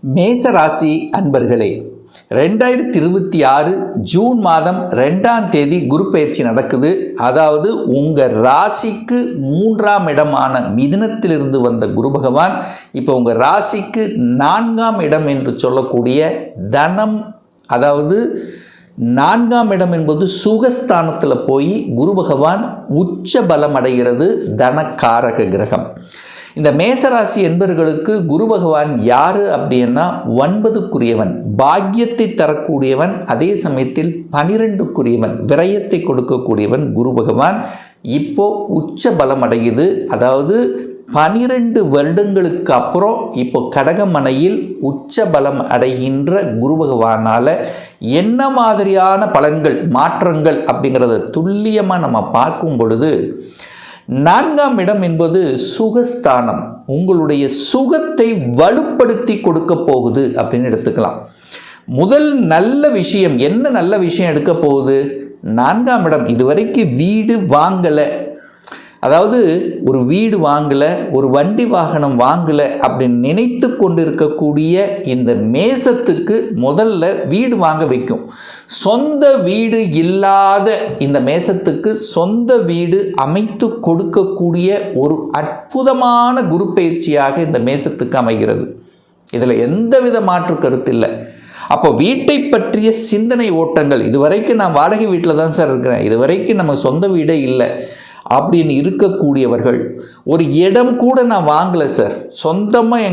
மேசராசி அன்பர்களே, 2026 ஜூன் மாதம் 2ஆம் தேதி குரு பயிற்சி நடக்குது. அதாவது உங்கள் ராசிக்கு 3ஆம் இடமான மிதுனத்திலிருந்து வந்த குரு பகவான் இப்போ உங்கள் ராசிக்கு 4ஆம் இடம் என்று சொல்லக்கூடிய தனம், அதாவது 4ஆம் இடம் என்பது சுகஸ்தானத்தில் போய் குரு பகவான் உச்ச பலம் அடைகிறது, தனக்காரக கிரகம். இந்த மேசராசி என்பவர்களுக்கு குரு பகவான் யாரு அப்படின்னா 9க்குரியவன், பாக்கியத்தை தரக்கூடியவன், அதே சமயத்தில் 12க்குரியவன், விரயத்தை கொடுக்கக்கூடியவன் குரு பகவான் இப்போ உச்ச பலம் அடையுது. அதாவது 12 வருடங்களுக்கு அப்புறம் இப்போ கடகமனையில் உச்ச பலம் அடைகின்ற குரு பகவானால் என்ன மாதிரியான பலன்கள் மாற்றங்கள் அப்படிங்கிறத துல்லியமாக நம்ம பார்க்கும் பொழுது, 4ஆம் இடம் என்பது சுகஸ்தானம், உங்களுடைய சுகத்தை வலுப்படுத்தி கொடுக்க போகுது அப்படின்னு எடுத்துக்கலாம். முதல் நல்ல விஷயம் என்ன, நல்ல விஷயம் எடுக்க போகுது? 4ஆம் இடம். இதுவரைக்கும் வீடு வாங்கலை, அதாவது ஒரு வீடு வாங்கலை, ஒரு வண்டி வாகனம் வாங்கலை அப்படின்னு நினைத்து கொண்டிருக்கக்கூடிய இந்த மேசத்துக்கு முதல்ல வீடு வாங்க வைக்கும். சொந்த வீடு இல்லாத இந்த மேசத்துக்கு சொந்த வீடு அமைத்து கொடுக்கக்கூடிய ஒரு அற்புதமான குரு பயிற்சியாக இந்த மேசத்துக்கு அமைகிறது. இதில் எந்தவித மாற்று கருத்து இல்லை. அப்போ வீட்டை பற்றிய சிந்தனை ஓட்டங்கள், இதுவரைக்கும் நான் வாடகை வீட்டில் தான் சார் இருக்கிறேன், இதுவரைக்கும் நம்ம சொந்த வீடே இல்லை அப்படின்னு இருக்கக்கூடியவர்கள், ஒரு இடம் கூட நான் வாங்கலை சார், சொந்தமாக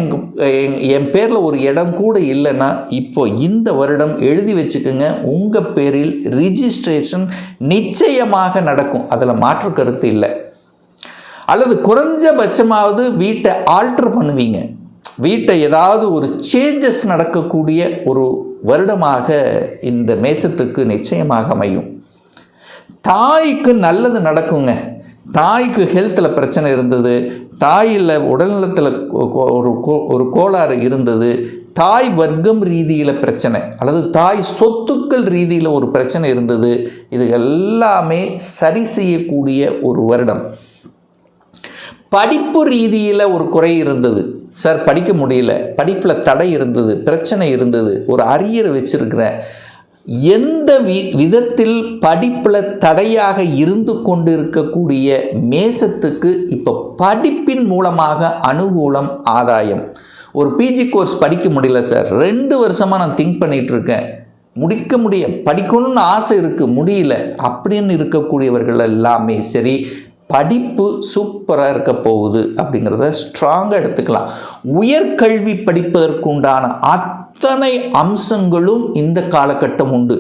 என் பேரில் ஒரு இடம் கூட இல்லைன்னா இப்போ இந்த வருடம் எழுதி வச்சுக்கோங்க, உங்கள் பேரில் ரிஜிஸ்ட்ரேஷன் நிச்சயமாக நடக்கும், அதில் மாற்று கருத்து இல்லை. அல்லது குறைஞ்சபட்சமாவது வீட்டை ஆல்ட்ரு பண்ணுவீங்க, வீட்டை ஏதாவது ஒரு சேஞ்சஸ் நடக்கக்கூடிய ஒரு வருடமாக இந்த மேசத்துக்கு நிச்சயமாக அமையும். தாய்க்கு நல்லது நடக்குங்க. தாய்க்கு ஹெல்த்தில் பிரச்சனை இருந்தது, தாயில் உடல்நலத்தில் ஒரு கோளாறு இருந்தது, தாய் வர்க்கம் ரீதியில் பிரச்சனை அல்லது தாய் சொத்துக்கள் ரீதியில் ஒரு பிரச்சனை இருந்தது, இது எல்லாமே சரி செய்யக்கூடிய ஒரு வருடம். படிப்பு ரீதியில் ஒரு குறை இருந்தது சார், படிக்க முடியல, படிப்பில் தடை இருந்தது, பிரச்சனை இருந்தது, ஒரு அரியர் வச்சிருக்கிறேன், எந்த விதத்தில் படிப்பில் தடையாக இருந்து கொண்டு இருக்கக்கூடிய மேசத்துக்கு இப்போ படிப்பின் மூலமாக அனுகூலம், ஆதாயம். ஒரு பிஜி கோர்ஸ் படிக்க முடியல சார், 2 வருஷமாக நான் திங்க் பண்ணிகிட்டு இருக்கேன், படிக்கணும்னு ஆசை இருக்குது, முடியல அப்படின்னு இருக்கக்கூடியவர்கள் எல்லாமே சரி, படிப்பு சூப்பராக இருக்க போகுது அப்படிங்கிறத ஸ்ட்ராங்காக எடுத்துக்கலாம். உயர்கல்வி படிப்பதற்குண்டான அத்தனை அம்சங்களும் இந்த காலகட்டம் உண்டு.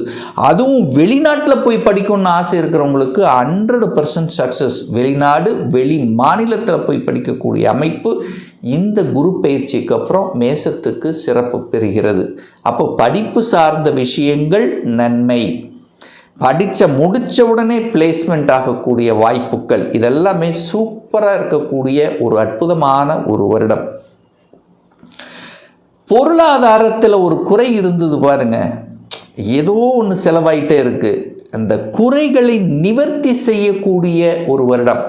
அதுவும் வெளிநாட்டில் போய் படிக்கணும்னு ஆசை இருக்கிறவங்களுக்கு 100% சக்ஸஸ். வெளிநாடு, வெளி மாநிலத்தில் போய் படிக்கக்கூடிய அமைப்பு இந்த குரு பயிற்சிக்கு அப்புறம் மேசத்துக்கு சிறப்பு பெறுகிறது. அப்போ படிப்பு சார்ந்த விஷயங்கள் நன்மை, முடித்த உடனே பிளேஸ்மெண்ட் ஆகக்கூடிய வாய்ப்புகள், இதெல்லாமே சூப்பராக இருக்கக்கூடிய ஒரு அற்புதமான ஒரு வருடம். பொருளாதாரத்தில் ஒரு குறை இருந்தது பாருங்க, ஏதோ ஒன்று செலவாயிட்டே இருக்கு, அந்த குறைகளை நிவர்த்தி செய்யக்கூடிய ஒரு வருடம்.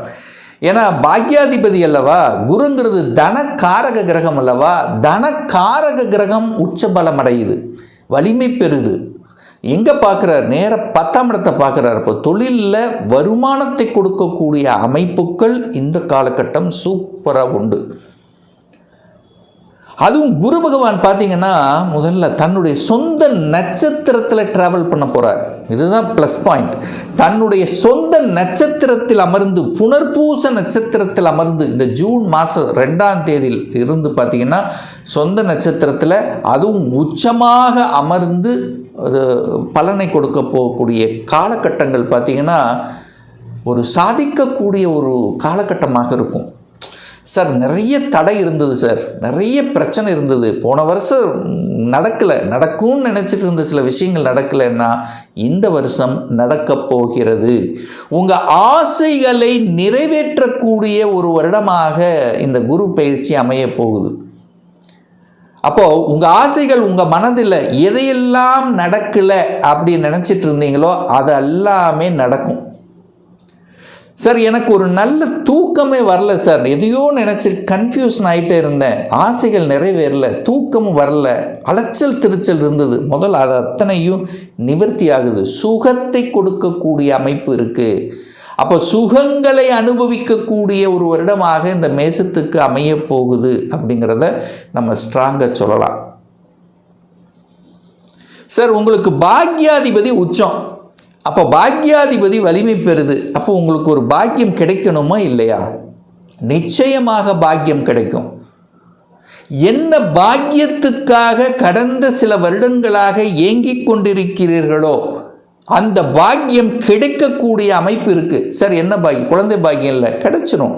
ஏன்னா பாக்யாதிபதி அல்லவா, குருங்கிறது தனக்காரக கிரகம் அல்லவா, தனக்காரக கிரகம் உச்சபலம் அடையுது, வலிமை பெறுது. எங்கே பார்க்குறார்? நேர 10ஆம் இடத்தை பார்க்குறார். இப்போ தொழிலில் வருமானத்தை கொடுக்கக்கூடிய அமைப்புகள் இந்த காலகட்டம் சூப்பராக உண்டு. அதுவும் குரு பகவான் பார்த்தீங்கன்னா முதல்ல தன்னுடைய சொந்த நட்சத்திரத்தில் ட்ராவல் பண்ண போகிறார். இதுதான் ப்ளஸ் பாயிண்ட். தன்னுடைய சொந்த நட்சத்திரத்தில் அமர்ந்து, புனர்பூச நட்சத்திரத்தில் அமர்ந்து, இந்த ஜூன் மாதம் 2ஆம் தேதியில் இருந்து பார்த்தீங்கன்னா சொந்த நட்சத்திரத்தில் அதுவும் உச்சமாக அமர்ந்து பலனை கொடுக்க போகக்கூடிய காலகட்டங்கள் பார்த்திங்கன்னா ஒரு சாதிக்கக்கூடிய ஒரு காலகட்டமாக இருக்கும். சார் நிறைய தடை இருந்தது சார், நிறைய பிரச்சனை இருந்தது, போன வருஷம் நடக்கும்னு நினச்சிட்டு இருந்த சில விஷயங்கள் நடக்கலைன்னா இந்த வருஷம் நடக்கப் போகிறது. உங்கள் ஆசைகளை நிறைவேற்றக்கூடிய ஒரு வருடமாக இந்த குரு பயிற்சி அமைய போகுது. அப்போது உங்கள் ஆசைகள் உங்கள் மனதில் எதையெல்லாம் நடக்கலை அப்படின்னு நினச்சிட்டு இருந்தீங்களோ அது எல்லாமே நடக்கும். சார் எனக்கு ஒரு நல்ல தூக்கமே வரல சார், எதையோ நினச்சி கன்ஃபியூஷன் ஆகிட்டே இருந்தேன், ஆசைகள் நிறைவேறல, தூக்கமும் வரல, அலைச்சல் திருச்சல் இருந்தது. முதல்ல அது அத்தனையும் நிவர்த்தி ஆகுது. சுகத்தை கொடுக்கக்கூடிய அமைப்பு இருக்குது. அப்போ சுகங்களை அனுபவிக்கக்கூடிய ஒரு வருடமாக இந்த மேசத்துக்கு அமைய போகுது அப்படிங்கிறத நம்ம ஸ்ட்ராங்காக சொல்லலாம். சார் உங்களுக்கு பாக்யாதிபதி உச்சம், அப்போ பாக்யாதிபதி வலிமை பெறுது. அப்போ உங்களுக்கு ஒரு பாக்கியம் கிடைக்கணுமா இல்லையா? நிச்சயமாக பாக்கியம் கிடைக்கும். என்ன பாக்கியத்துக்காக கடந்த சில வருடங்களாக ஏங்கிக் கொண்டிருக்கிறீர்களோ அந்த பாக்கியம் கிடைக்கக்கூடிய அமைப்பு இருக்குது. சார் என்ன பாக்கியம்? குழந்தை பாக்கியம் இல்லை, கிடைச்சிடும்.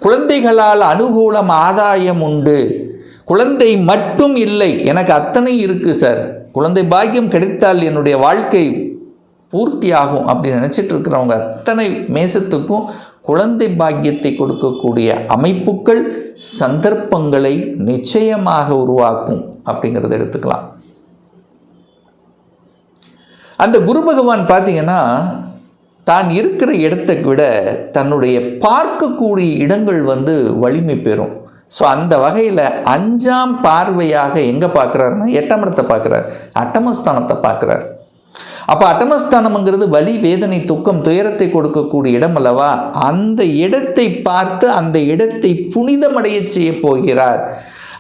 குழந்தைகளால் அனுகூலம் ஆதாயம் உண்டு. குழந்தை மட்டும் இல்லை, எனக்கு அத்தனை இருக்குது சார். குழந்தை பாக்கியம் கிடைத்தால் என்னுடைய வாழ்க்கை பூர்த்தி ஆகும் அப்படின்னு நினச்சிட்டு இருக்கிறவங்க அத்தனை மேசத்துக்கும் குழந்தை பாக்கியத்தை கொடுக்கக்கூடிய அமைப்புகள் சந்தர்ப்பங்களை நிச்சயமாக உருவாக்கும் அப்படிங்கிறத எடுத்துக்கலாம். அந்த குரு பகவான் பார்த்தீங்கன்னா தான் இருக்கிற இடத்தை விட தன்னுடைய பார்க்கக்கூடிய இடங்கள் வலிமை பெறும். ஸோ அந்த வகையில் 5ஆம் பார்வையாக எங்கே பார்க்குறாருன்னா 8ஆம் இடத்தை பார்க்குறார், அட்டமஸ்தானத்தை பார்க்குறார். அப்போ அட்டமஸ்தானம்ங்கிறது வலி, வேதனை, துக்கம், துயரத்தை கொடுக்கக்கூடிய இடம் அல்லவா? அந்த இடத்தை பார்த்து அந்த இடத்தை புனிதமடைய செய்ய போகிறார்.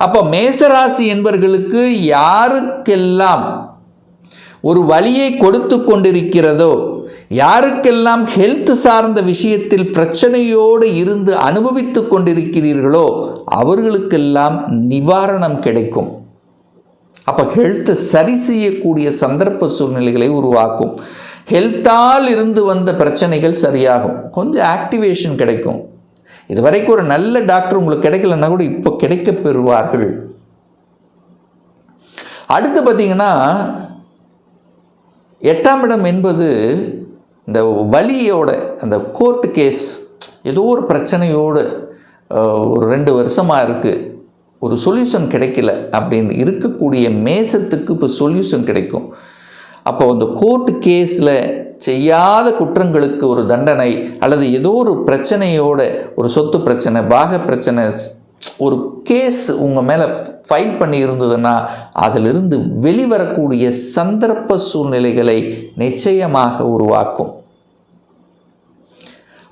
அப்போ மேசராசி என்பவர்களுக்கு யாருக்கெல்லாம் ஒரு வலியை கொடுத்து கொண்டிருக்கிறதோ, யாருக்கெல்லாம் ஹெல்த் சார்ந்த விஷயத்தில் பிரச்சனையோடு இருந்து அனுபவித்து கொண்டிருக்கிறீர்களோ அவர்களுக்கெல்லாம் நிவாரணம் கிடைக்கும். அப்போ ஹெல்த்தை சரி செய்யக்கூடிய சந்தர்ப்ப சூழ்நிலைகளை உருவாக்கும். ஹெல்த்தால் இருந்து வந்த பிரச்சனைகள் சரியாகும், கொஞ்சம் ஆக்டிவேஷன் கிடைக்கும். இதுவரைக்கும் ஒரு நல்ல டாக்டர் உங்களுக்கு கிடைக்கலன்னா கூட இப்போ கிடைக்க பெறுவார்கள். அடுத்து பார்த்தீங்கன்னா 8ஆம் இடம் என்பது இந்த வலியோட, அந்த கோர்ட்டு கேஸ், ஏதோ ஒரு பிரச்சனையோடு ஒரு 2 வருஷமாக இருக்குது, ஒரு சொல்யூஷன் கிடைக்கல அப்படின்னு இருக்கக்கூடிய மேசத்துக்கு இப்போ சொல்யூஷன் கிடைக்கும். அப்போ அந்த கோர்ட்டு கேஸில் செய்யாத குற்றங்களுக்கு ஒரு தண்டனை, அல்லது ஏதோ ஒரு பிரச்சனையோட, ஒரு சொத்து பிரச்சனை, பாக பிரச்சனை, ஒரு கேஸ் உங்கள் மேலே ஃபைல் பண்ணி இருந்ததுன்னா அதிலிருந்து வெளிவரக்கூடிய சந்தர்ப்ப சூழ்நிலைகளை நிச்சயமாக உருவாக்கும்.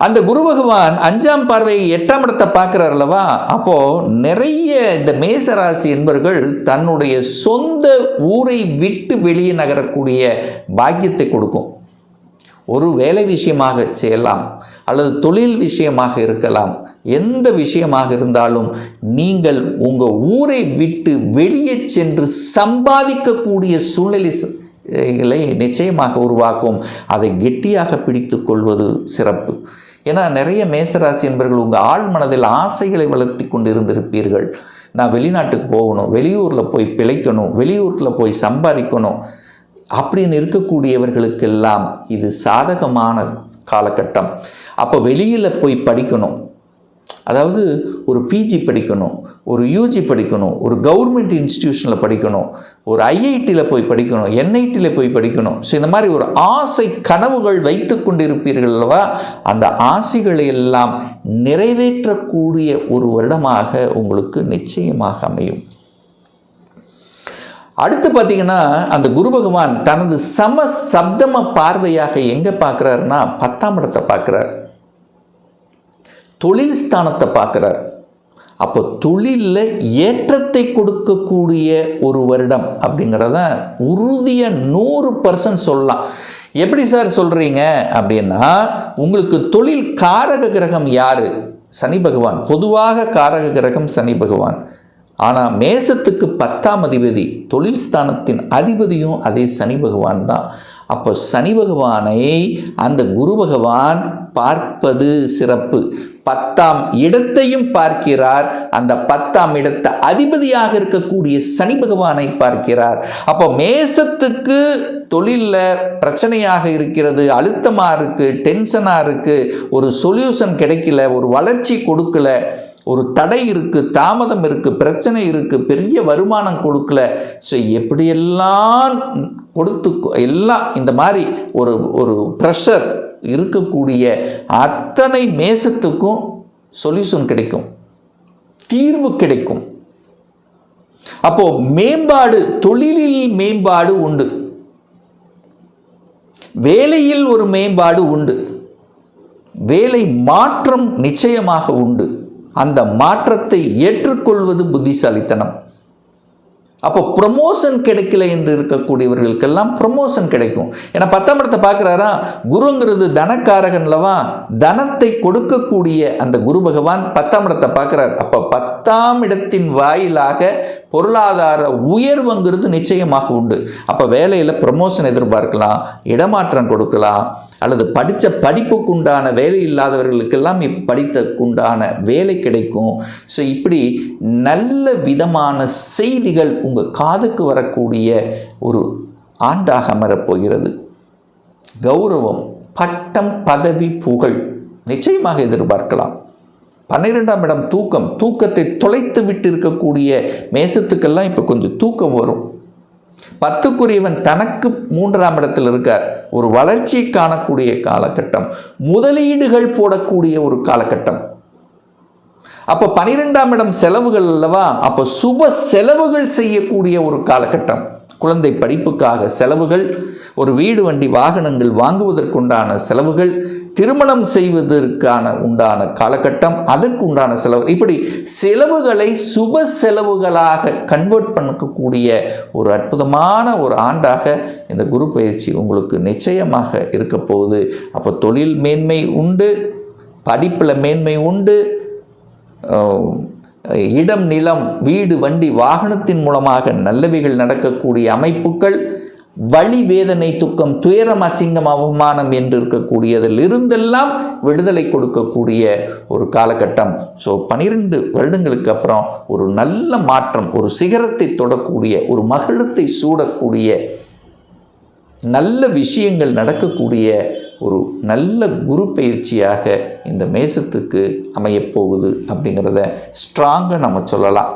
அந்த குரு பகவான் 5ஆம் பார்வை 8ஆம் இடத்தை பார்க்குறார் அல்லவா? அப்போது நிறைய இந்த மேசராசி என்பவர்கள் தன்னுடைய சொந்த ஊரை விட்டு வெளியே நகரக்கூடிய பாக்கியத்தை கொடுக்கும். ஒரு வேலை விஷயமாக செய்யலாம், அல்லது தொழில் விஷயமாக இருக்கலாம். எந்த விஷயமாக இருந்தாலும் நீங்கள் உங்கள் ஊரை விட்டு வெளியே சென்று சம்பாதிக்கக்கூடிய சூழ்நிலைகளை நிச்சயமாக உருவாக்கும். அதை கெட்டியாக பிடித்து கொள்வது சிறப்பு. ஏன்னா நிறைய மேசராசி என்பவர்கள் உங்கள் ஆழ் மனதில் ஆசைகளை வளர்த்தி கொண்டு இருந்திருப்பீர்கள். நான் வெளிநாட்டுக்கு போகணும், வெளியூரில் போய் பிழைக்கணும், வெளியூரில் போய் சம்பாதிக்கணும் அப்படின்னு இருக்கக்கூடியவர்களுக்கெல்லாம் இது சாதகமான காலகட்டம். அப்போ வெளியில் போய் படிக்கணும், அதாவது ஒரு பிஜி படிக்கணும், ஒரு யூஜி படிக்கணும், ஒரு கவர்மெண்ட் இன்ஸ்டிடியூஷனில் படிக்கணும், ஒரு ஐஐடியில் போய் படிக்கணும், என்ஐடியில் போய் படிக்கணும். ஸோ இந்த மாதிரி ஒரு ஆசை கனவுகள் வைத்து கொண்டிருப்பீர்கள் அல்லவா? அந்த ஆசைகளை எல்லாம் நிறைவேற்றக்கூடிய ஒரு வருடமாக உங்களுக்கு நிச்சயமாக அமையும். அடுத்து பார்த்தீங்கன்னா அந்த குரு பகவான் தனது சப்தம பார்வையாக எங்கே பார்க்குறாருன்னா 10ஆம் இடத்தை பார்க்குறார், தொழில் ஸ்தானத்தை பார்க்குறார். அப்போ தொழிலில் ஏற்றத்தை கொடுக்கக்கூடிய ஒரு வருடம் அப்படிங்கிறத உறுதியாக 100% சொல்லலாம். எப்படி சார் சொல்கிறீங்க அப்படின்னா, உங்களுக்கு தொழில் காரக கிரகம் யார்? சனி பகவான். பொதுவாக காரக கிரகம் சனி பகவான். ஆனால் மேசத்துக்கு 10ஆம் அதிபதி, தொழில் ஸ்தானத்தின் அதிபதியும் அதே சனி பகவான் தான். அப்போ சனி பகவானை அந்த குரு பகவான் பார்ப்பது சிறப்பு. 10ஆம் இடத்தையும் பார்க்கிறார், அந்த 10ஆம் இடத்தை அதிபதியாக இருக்கக்கூடிய சனி பகவானை பார்க்கிறார். அப்போ மேசத்துக்கு தொழிலில் பிரச்சனையாக இருக்கிறது, அழுத்தமாக இருக்குது, டென்ஷனாக இருக்குது, ஒரு சொல்யூஷன் கிடைக்கல, ஒரு வளர்ச்சி கொடுக்கல, ஒரு தடை இருக்குது, தாமதம் இருக்குது, பிரச்சனை இருக்குது, பெரிய வருமானம் கொடுக்கல. ஸோ எப்படியெல்லாம் கொடுத்து எல்லாம் இந்த மாதிரி ஒரு ப்ரெஷர் இருக்கக்கூடிய அத்தனை மேசத்துக்கும் சொல்யூஷன் கிடைக்கும், தீர்வு கிடைக்கும். அப்போ மேம்பாடு, தொழிலில் மேம்பாடு உண்டு, வேலையில் ஒரு மேம்பாடு உண்டு, வேலை மாற்றம் நிச்சயமாக உண்டு. அந்த மாற்றத்தை ஏற்றுக்கொள்வது புத்திசாலித்தனம். அப்போ ப்ரமோஷன் கிடைக்கல என்று இருக்கக்கூடியவர்களுக்கெல்லாம் ப்ரமோஷன் கிடைக்கும். ஏன்னா 10ஆம் இடத்தை பார்க்குறாரா, குருங்கிறது தனக்காரகன்லவா, தனத்தை கொடுக்கக்கூடிய அந்த குரு பகவான் 10ஆம் இடத்தை பார்க்குறார். அப்போ 10ஆம் இடத்தின் வாயிலாக பொருளாதார உயர்வுங்கிறது நிச்சயமாக உண்டு. அப்போ வேலையில் ப்ரமோஷன் எதிர்பார்க்கலாம், இடமாற்றம் கொடுக்கலாம், அல்லது படித்த படிப்புக்குண்டான வேலை இல்லாதவர்களுக்கெல்லாம் இப்போ படித்தக்குண்டான வேலை கிடைக்கும். ஸோ இப்படி நல்ல விதமான செய்திகள் உங்கள் காதுக்கு வரக்கூடிய ஒரு ஆண்டாக அமரப்போகிறது. கௌரவம், பட்டம், பதவி, புகழ் நிச்சயமாக எதிர்பார்க்கலாம். 12ஆம் இடம் தூக்கம், தூக்கத்தை தொலைத்து விட்டு இருக்கக்கூடிய மேசத்துக்கெல்லாம் இப்போ கொஞ்சம் தூக்கம் வரும். 10க்குரியவன் தனக்கு 3ஆம் இடத்தில் இருக்கார். ஒரு வளர்ச்சியை காணக்கூடிய காலகட்டம், முதலீடுகள் போடக்கூடிய ஒரு காலகட்டம். அப்போ 12ஆம் இடம் செலவுகள் அல்லவா, அப்போ சுப செலவுகள் செய்யக்கூடிய ஒரு காலகட்டம். குழந்தை படிப்புக்காக செலவுகள், ஒரு வீடு வண்டி வாகனங்கள் வாங்குவதற்குண்டான செலவுகள், திருமணம் செய்வதற்கான உண்டான காலகட்டம், அதற்கு உண்டான செலவு, இப்படி செலவுகளை சுப செலவுகளாக கன்வெர்ட் பண்ணக்கூடிய ஒரு அற்புதமான ஒரு ஆண்டாக இந்த குரு பயிற்சி உங்களுக்கு நிச்சயமாக இருக்க போகுது. அப்போ தொழில் மேன்மை உண்டு, படிப்பில் மேன்மை உண்டு, இடம், நிலம், வீடு, வண்டி, வாகனத்தின் மூலமாக நல்லவைகள் நடக்கக்கூடிய அமைப்புகள், வலி, வேதனை, துக்கம், துயரம், அசிங்கம், அவமானம் என்று இருக்கக்கூடியதில் இருந்தெல்லாம் விடுதலை கொடுக்கக்கூடிய ஒரு காலகட்டம். ஸோ 12 வருடங்களுக்கு அப்புறம் ஒரு நல்ல மாற்றம், ஒரு சிகரத்தை தொடக்கூடிய, ஒரு மகிழத்தை சூடக்கூடிய, நல்ல விஷயங்கள் நடக்கக்கூடிய ஒரு நல்ல குரு பயிற்சியாக இந்த மேசத்துக்கு அமையப்போகுது அப்படிங்கிறத ஸ்ட்ராங்காக நம்ம சொல்லலாம்.